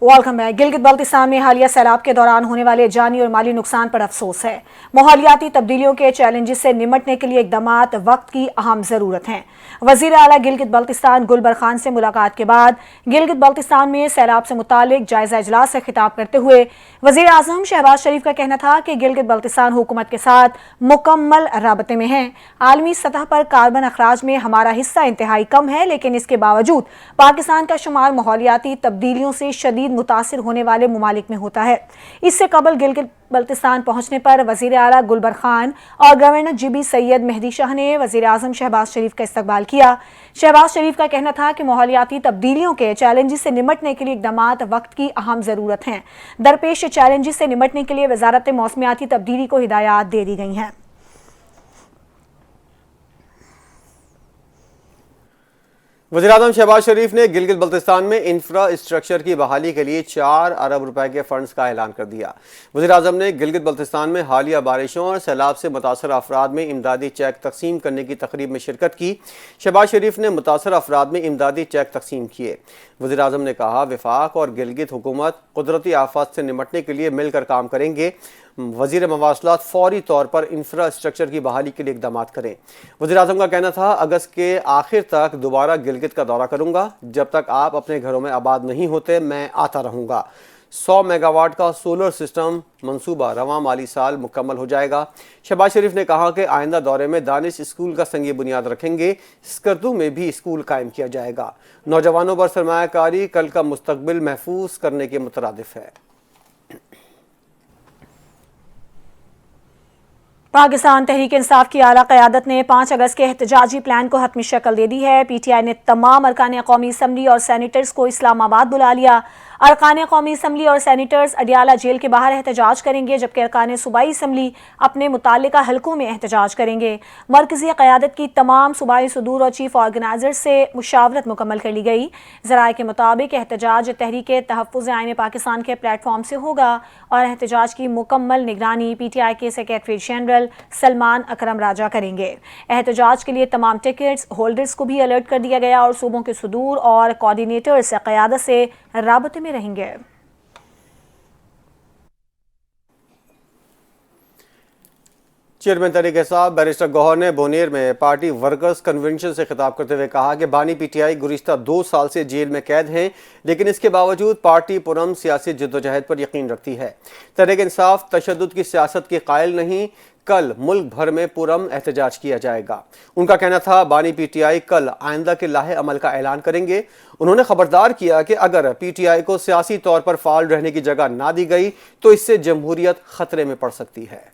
Welcome back. Gilgit Baltistan میں حالیہ سیلاب کے دوران ہونے والے جانی اور مالی نقصان پر افسوس ہے۔ ماحولیاتی تبدیلیوں کے چیلنجز سے نمٹنے کے لیے اقدامات وقت کی اہم ضرورت ہیں۔ وزیر اعلیٰ گلگت بلتستان گلبر خان سے ملاقات کے بعد گلگت بلتستان میں سیلاب سے متعلق جائزہ اجلاس سے خطاب کرتے ہوئے وزیر اعظم شہباز شریف کا کہنا تھا کہ گلگت بلتستان حکومت کے ساتھ مکمل رابطے میں ہیں۔ عالمی سطح پر کاربن اخراج میں ہمارا حصہ انتہائی کم ہے، لیکن اس کے باوجود پاکستان کا شمار ماحولیاتی تبدیلیوں سے شدید متاثر ہونے والے ممالک میں ہوتا ہے۔ اس سے قبل گلگت بلتستان پہنچنے پر وزیر اعلیٰ گلبر خان اور گورنر جی بی سید مہدی شاہ نے وزیر اعظم شہباز شریف کا استقبال کیا۔ شہباز شریف کا کہنا تھا کہ ماحولیاتی تبدیلیوں کے چیلنجز سے نمٹنے کے لیے اقدامات وقت کی اہم ضرورت ہیں۔ درپیش چیلنجز سے نمٹنے کے لیے وزارت موسمیاتی تبدیلی کو ہدایات دے دی گئی ہیں۔ وزیراعظم شہباز شریف نے گلگت بلتستان میں انفراسٹرکچر کی بحالی کے لیے 4 ارب روپے کے فنڈز کا اعلان کر دیا۔ وزیراعظم نے گلگت بلتستان میں حالیہ بارشوں اور سیلاب سے متاثر افراد میں امدادی چیک تقسیم کرنے کی تقریب میں شرکت کی۔ شہباز شریف نے متاثر افراد میں امدادی چیک تقسیم کیے۔ وزیراعظم نے کہا وفاق اور گلگت حکومت قدرتی آفات سے نمٹنے کے لیے مل کر کام کریں گے۔ وزیر مواصلات فوری طور پر انفراسٹرکچر کی بحالی کے لیے اقدامات کریں۔ وزیراعظم کا کہنا تھا اگست کے آخر تک دوبارہ گلگت کا دورہ کروں گا۔ جب تک آپ اپنے گھروں میں آباد نہیں ہوتے میں آتا رہوں گا۔ 100 میگا واٹ کا سولر سسٹم منصوبہ رواں مالی سال مکمل ہو جائے گا۔ شہباز شریف نے کہا کہ آئندہ دورے میں دانش اسکول کا سنگ بنیاد رکھیں گے۔ سکردو میں بھی اسکول قائم کیا جائے گا۔ نوجوانوں پر سرمایہ کاری کل کا مستقبل محفوظ کرنے کے مترادف ہے۔ پاکستان تحریک انصاف کی اعلیٰ قیادت نے 5 اگست کے احتجاجی پلان کو حتمی شکل دے دی ہے۔ پی ٹی آئی نے تمام ارکان قومی اسمبلی اور سینیٹرز کو اسلام آباد بلا لیا۔ ارکان قومی اسمبلی اور سینیٹرز اڈیالہ جیل کے باہر احتجاج کریں گے، جبکہ ارکان صوبائی اسمبلی اپنے متعلقہ حلقوں میں احتجاج کریں گے۔ مرکزی قیادت کی تمام صوبائی صدور اور چیف آرگنائزر سے مشاورت مکمل کر لی گئی۔ ذرائع کے مطابق احتجاج تحریک تحفظ آئین پاکستان کے پلیٹ فارم سے ہوگا اور احتجاج کی مکمل نگرانی پی ٹی آئی کے سیکریٹری جنرل سلمان اکرم راجہ کریں گے۔ احتجاج کے لیے تمام ٹکٹس ہولڈرز کو بھی الرٹ کر دیا گیا اور صوبوں کے صدور اور کوارڈینیٹرز قیادت سے رابطے میں رہیں گے۔ چیئرمین تحریک انصاف بیرسٹر گوہر نے بونیر میں پارٹی ورکرز کنونشن سے خطاب کرتے ہوئے کہا کہ بانی پی ٹی آئی گزشتہ 2 سال سے جیل میں قید ہیں، لیکن اس کے باوجود پارٹی پرامن سیاسی جدوجہد پر یقین رکھتی ہے۔ تحریک انصاف تشدد کی سیاست کے قائل نہیں، کل ملک بھر میں پرامن احتجاج کیا جائے گا۔ ان کا کہنا تھا بانی پی ٹی آئی کل آئندہ کے لاہے عمل کا اعلان کریں گے۔ انہوں نے خبردار کیا کہ اگر پی ٹی آئی کو سیاسی طور پر فعال رہنے کی جگہ نہ دی گئی تو اس سے جمہوریت خطرے میں پڑ سکتی ہے۔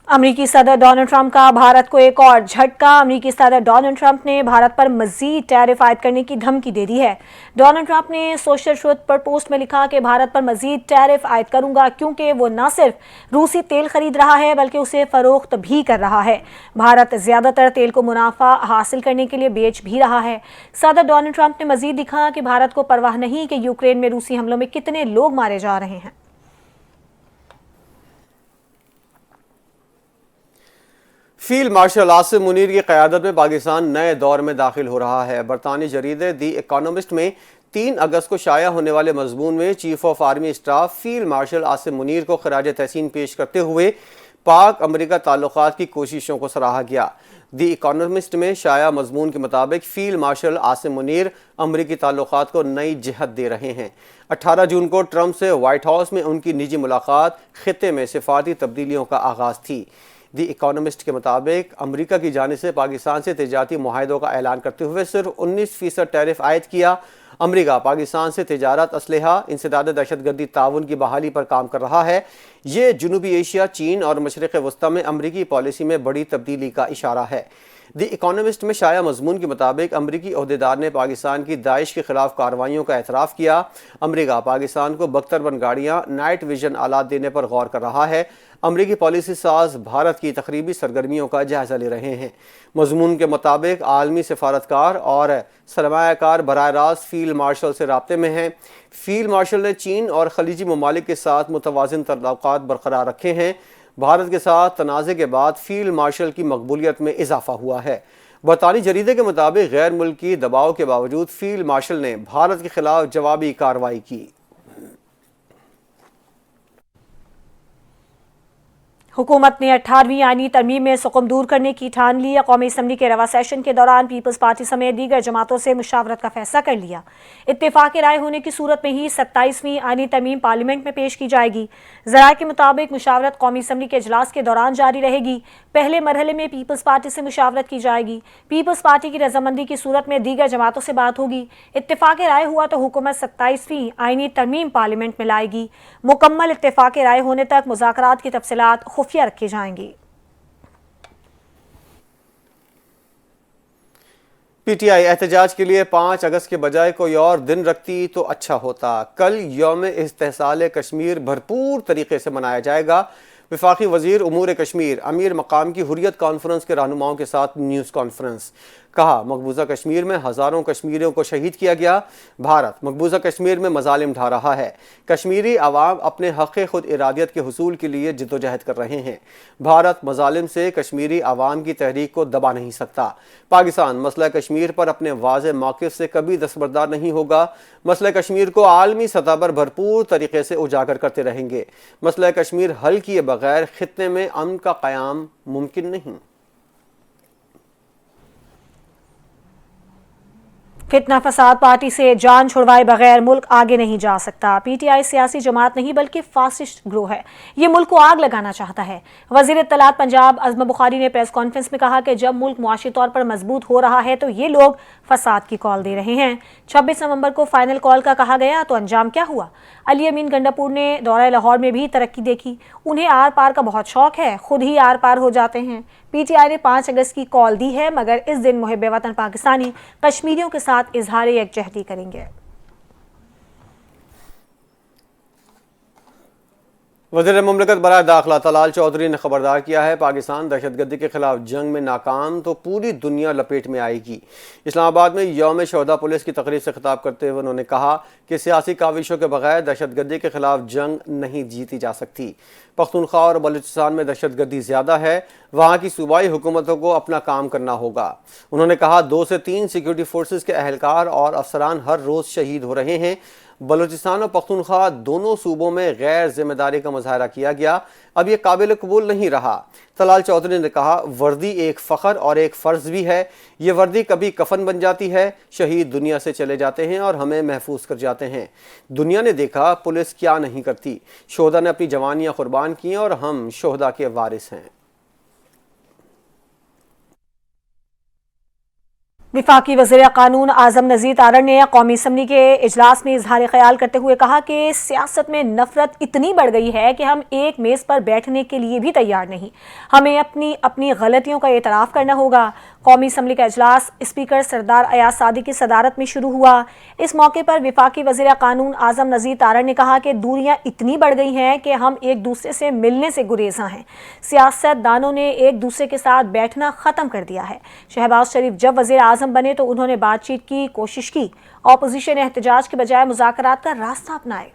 امریکی صدر ڈونلڈ ٹرمپ کا بھارت کو ایک اور جھٹکا۔ امریکی صدر ڈونلڈ ٹرمپ نے بھارت پر مزید ٹیرف عائد کرنے کی دھمکی دے دی ہے۔ ڈونلڈ ٹرمپ نے سوشل ٹروتھ پر پوسٹ میں لکھا کہ بھارت پر مزید ٹیرف عائد کروں گا کیونکہ وہ نہ صرف روسی تیل خرید رہا ہے بلکہ اسے فروخت بھی کر رہا ہے۔ بھارت زیادہ تر تیل کو منافع حاصل کرنے کے لیے بیچ بھی رہا ہے۔ صدر ڈونلڈ ٹرمپ نے مزید لکھا کہ بھارت کو پرواہ نہیں کہ یوکرین میں روسی حملوں میں کتنے لوگ مارے جا رہے ہیں۔ فیلڈ مارشل عاصم منیر کی قیادت میں پاکستان نئے دور میں داخل ہو رہا ہے۔ برطانوی جریدے دی اکانومسٹ میں 3 اگست کو شائع ہونے والے مضمون میں chief of army staff field marshal Asim Munir کو خراج تحسین پیش کرتے ہوئے پاک امریکہ تعلقات کی کوششوں کو سراہا گیا۔ دی اکانومسٹ میں شائع مضمون کے مطابق فیلڈ مارشل عاصم منیر امریکی تعلقات کو نئی جہت دے رہے ہیں۔ 18 جون کو ٹرمپ سے وائٹ ہاؤس میں ان کی نجی ملاقات خطے میں سفارتی تبدیلیوں کا آغاز تھی۔ دی اکانومسٹ کے مطابق امریکہ کی جانب سے پاکستان سے تجارتی معاہدوں کا اعلان کرتے ہوئے صرف 19% ٹیرف عائد کیا۔ امریکہ پاکستان سے تجارت، اسلحہ، انسداد دہشت گردی تعاون کی بحالی پر کام کر رہا ہے۔ یہ جنوبی ایشیا، چین اور مشرق وسطیٰ میں امریکی پالیسی میں بڑی تبدیلی کا اشارہ ہے۔ دی اکانومسٹ میں شائع مضمون کے مطابق امریکی عہدیدار نے پاکستان کی داعش کے خلاف کارروائیوں کا اعتراف کیا۔ امریکہ پاکستان کو بختر بند گاڑیاں، نائٹ ویژن آلات دینے پر غور کر رہا ہے۔ امریکی پالیسی ساز بھارت کی تقریبی سرگرمیوں کا جائزہ لے رہے ہیں۔ مضمون کے مطابق عالمی سفارتکار اور سرمایہ کار براہ راست فیلڈ مارشل سے رابطے میں ہیں۔ فیلڈ مارشل نے چین اور خلیجی ممالک کے ساتھ متوازن تعلقات برقرار رکھے ہیں۔ بھارت کے ساتھ تنازع کے بعد فیلڈ مارشل کی مقبولیت میں اضافہ ہوا ہے۔ برطانوی جریدے کے مطابق غیر ملکی دباؤ کے باوجود فیلڈ مارشل نے بھارت کے خلاف جوابی کارروائی کی۔ حکومت نے 18ویں آئینی ترمیم میں سقم دور کرنے کی ٹھان لی۔ قومی اسمبلی کے رواں سیشن کے دوران پیپلز پارٹی سمیت دیگر جماعتوں سے مشاورت کا فیصلہ کر لیا۔ اتفاق رائے ہونے کی صورت میں ہی 27ویں آئینی ترمیم پارلیمنٹ میں پیش کی جائے گی۔ ذرائع کے مطابق مشاورت قومی اسمبلی کے اجلاس کے دوران جاری رہے گی۔ پہلے مرحلے میں پیپلز پارٹی سے مشاورت کی جائے گی۔ پیپلز پارٹی کی رضامندی کی صورت میں دیگر جماعتوں سے بات ہوگی۔ اتفاق رائے ہوا تو حکومت 27ویں آئینی ترمیم پارلیمنٹ میں لائے گی۔ مکمل اتفاق رائے ہونے تک مذاکرات کی تفصیلات خفیہ رکھی جائیں گی۔ پی ٹی آئی احتجاج کے لیے 5 اگست کے بجائے کوئی اور دن رکھتی تو اچھا ہوتا۔ کل یوم استحصال کشمیر بھرپور طریقے سے منایا جائے گا۔ وفاقی وزیر امور کشمیر امیر مقام کی حریت کانفرنس کے رہنماؤں کے ساتھ نیوز کانفرنس۔ کہا مقبوضہ کشمیر میں ہزاروں کشمیریوں کو شہید کیا گیا۔ بھارت مقبوضہ کشمیر میں مظالم ڈھا رہا ہے۔ کشمیری عوام اپنے حق خود ارادیت کے حصول کے لیے جدوجہد کر رہے ہیں۔ بھارت مظالم سے کشمیری عوام کی تحریک کو دبا نہیں سکتا۔ پاکستان مسئلہ کشمیر پر اپنے واضح موقف سے کبھی دستبردار نہیں ہوگا۔ مسئلہ کشمیر کو عالمی سطح پر بھرپور طریقے سے اجاگر کرتے رہیں گے۔ مسئلہ کشمیر حل کیے بغیر خطے میں امن کا قیام ممکن نہیں۔ فتنہ فساد پارٹی سے جان چھڑوائے بغیر ملک آگے نہیں جا سکتا۔ پی ٹی آئی سیاسی جماعت نہیں بلکہ فاسسٹ گروہ ہے۔ یہ ملک کو آگ لگانا چاہتا ہے۔ وزیر اطلاعات پنجاب عظمہ بخاری نے پریس کانفرنس میں کہا کہ جب ملک معاشی طور پر مضبوط ہو رہا ہے تو یہ لوگ فساد کی کال دے رہے ہیں۔ 26 نومبر کو فائنل کال کا کہا گیا تو انجام کیا ہوا؟ علی امین گنڈاپور نے دورہ لاہور میں بھی ترقی دیکھی۔ انہیں آر پار کا بہت شوق ہے، خود ہی آر پار ہو جاتے ہیں۔ پی ٹی آئی نے 5 اگست کی کال دی ہے، مگر اس دن محب وطن پاکستانی کشمیریوں کے ساتھ اظہار یکجہتی کریں گے۔ وزیر مملکت برائے داخلہ طلال چودھری نے خبردار کیا ہے پاکستان دہشت گردی کے خلاف جنگ میں ناکام تو پوری دنیا لپیٹ میں آئے گی۔ اسلام آباد میں یوم شہداء پولیس کی تقریب سے خطاب کرتے ہوئے انہوں نے کہا کہ سیاسی کاوشوں کے بغیر دہشت گردی کے خلاف جنگ نہیں جیتی جا سکتی۔ پختونخوا اور بلوچستان میں دہشت گردی زیادہ ہے، وہاں کی صوبائی حکومتوں کو اپنا کام کرنا ہوگا۔ انہوں نے کہا 2 سے 3 سیکیورٹی فورسز کے اہلکار اور افسران ہر روز شہید ہو رہے ہیں۔ بلوچستان اور پختونخوا دونوں صوبوں میں غیر ذمہ داری کا مظاہرہ کیا گیا، اب یہ قابل قبول نہیں رہا۔ طلال چودھری نے کہا وردی ایک فخر اور ایک فرض بھی ہے، یہ وردی کبھی کفن بن جاتی ہے، شہید دنیا سے چلے جاتے ہیں اور ہمیں محفوظ کر جاتے ہیں۔ دنیا نے دیکھا پولیس کیا نہیں کرتی، شہداء نے اپنی جوانیاں قربان کی اور ہم شہداء کے وارث ہیں۔ وفاقی وزیر قانون اعظم نذیر تارڑ نے قومی اسمبلی کے اجلاس میں اظہار خیال کرتے ہوئے کہا کہ سیاست میں نفرت اتنی بڑھ گئی ہے کہ ہم ایک میز پر بیٹھنے کے لیے بھی تیار نہیں۔ ہمیں اپنی غلطیوں کا اعتراف کرنا ہوگا۔ قومی اسمبلی کا اجلاس اسپیکر سردار ایاز صادق کی صدارت میں شروع ہوا۔ اس موقع پر وفاقی وزیر قانون اعظم نذیر تارڑ نے کہا کہ دوریاں اتنی بڑھ گئی ہیں کہ ہم ایک دوسرے سے ملنے سے گریزاں ہیں۔ سیاست دانوں نے ایک دوسرے کے ساتھ بیٹھنا ختم کر دیا ہے۔ شہباز شریف جب وزیر اعظم بنے تو انہوں نے بات چیت کی کوشش کی، اپوزیشن نے احتجاج کے بجائے مذاکرات کا راستہ اپنائے۔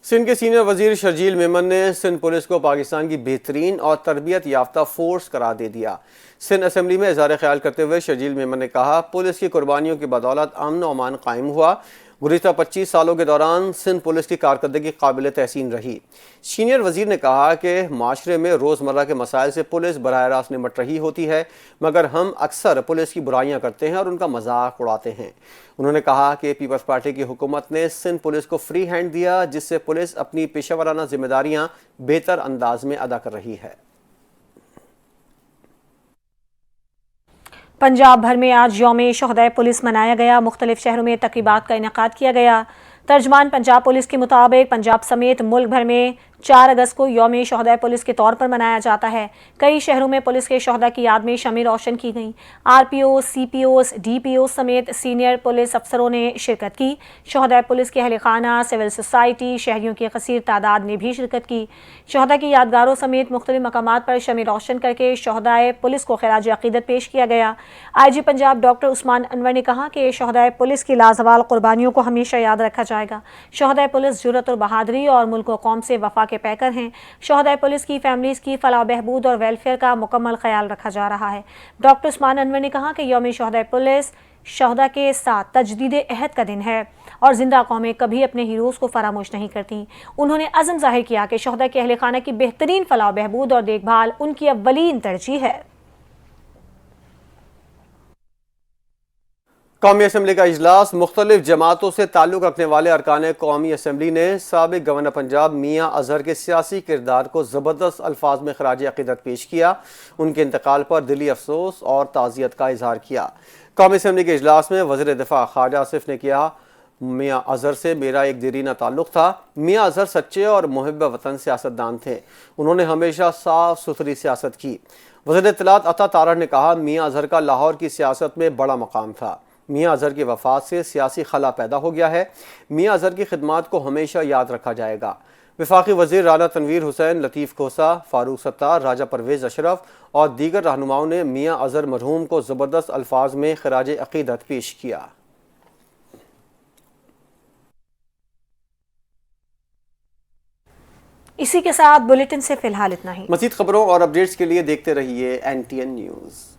سندھ کے سینئر وزیر شرجیل میمن نے سندھ پولیس کو پاکستان کی بہترین اور تربیت یافتہ فورس قرار دے دیا۔ سندھ اسمبلی میں اظہار خیال کرتے ہوئے شرجیل میمن نے کہا پولیس کی قربانیوں کی بدولت امن و امان قائم ہوا۔ گزشتہ 25 سالوں کے دوران سندھ پولیس کی کارکردگی قابل تحسین رہی۔ سینئر وزیر نے کہا کہ معاشرے میں روزمرہ کے مسائل سے پولیس براہ راست نمٹ رہی ہوتی ہے، مگر ہم اکثر پولیس کی برائیاں کرتے ہیں اور ان کا مذاق اڑاتے ہیں۔ انہوں نے کہا کہ پیپلز پارٹی کی حکومت نے سندھ پولیس کو فری ہینڈ دیا، جس سے پولیس اپنی پیشہ ورانہ ذمہ داریاں بہتر انداز میں ادا کر رہی ہے۔ پنجاب بھر میں آج یوم شہدائے پولیس منایا گیا۔ مختلف شہروں میں تقریبات کا انعقاد کیا گیا۔ ترجمان پنجاب پولیس کے مطابق پنجاب سمیت ملک بھر میں 4 اگست کو یوم شہدائے پولیس کے طور پر منایا جاتا ہے۔ کئی شہروں میں پولیس کے شہداء کی یاد میں شمع روشن کی گئیں۔ آر پی او، سی پی اوز، ڈی پی او سمیت سینئر پولیس افسروں نے شرکت کی۔ شہداء پولیس کے اہل خانہ، سول سوسائٹی، شہریوں کی کثیر تعداد نے بھی شرکت کی۔ شہداء کی یادگاروں سمیت مختلف مقامات پر شمع روشن کر کے شہداء پولیس کو خراج عقیدت پیش کیا گیا۔ آئی جی پنجاب ڈاکٹر عثمان انور نے کہا کہ شہداء پولیس کی لازوال قربانیوں کو ہمیشہ یاد رکھا جائے گا۔ شہداء پولیس جرأت اور بہادری اور ملک و قوم سے وفا کے پیکر ہیں۔ شہدائے پولیس کی فیملیز کی فلاح و بہبود اور ویلفیئر کا مکمل خیال رکھا جا رہا ہے۔ ڈاکٹر عثمان انور نے کہا کہ یوم شہدائے پولیس شہداء کے ساتھ تجدید عہد کا دن ہے اور زندہ قومیں کبھی اپنے ہیروز کو فراموش نہیں کرتی۔ انہوں نے عزم ظاہر کیا کہ شہداء کے اہل خانہ کی بہترین فلاح و بہبود اور دیکھ بھال ان کی اولین ترجیح ہے۔ قومی اسمبلی کا اجلاس مختلف جماعتوں سے تعلق رکھنے والے ارکان قومی اسمبلی نے سابق گورنر پنجاب میاں اظہر کے سیاسی کردار کو زبردست الفاظ میں خراج عقیدت پیش کیا۔ ان کے انتقال پر دلی افسوس اور تعزیت کا اظہار کیا۔ قومی اسمبلی کے اجلاس میں وزیر دفاع خواجہ آصف نے کیا، میاں اظہر سے میرا ایک دیرینہ تعلق تھا۔ میاں اظہر سچے اور محب وطن سیاستدان تھے۔ انہوں نے ہمیشہ صاف ستھری سیاست کی۔ وزیر اطلاعات عطا طاہر نے کہا، میاں اظہر کا لاہور کی سیاست میں بڑا مقام تھا۔ میاں اظہر کی وفات سے سیاسی خلا پیدا ہو گیا ہے۔ میاں اظہر کی خدمات کو ہمیشہ یاد رکھا جائے گا۔ وفاقی وزیر رانا تنویر حسین، لطیف کھوسہ، فاروق ستار، راجہ پرویز اشرف اور دیگر رہنماؤں نے میاں اظہر مرحوم کو زبردست الفاظ میں خراج عقیدت پیش کیا۔ اسی کے ساتھ بلیٹن سے فی الحال اتنا ہی۔ مزید خبروں اور اپڈیٹس کے لیے دیکھتے رہیے NTN نیوز۔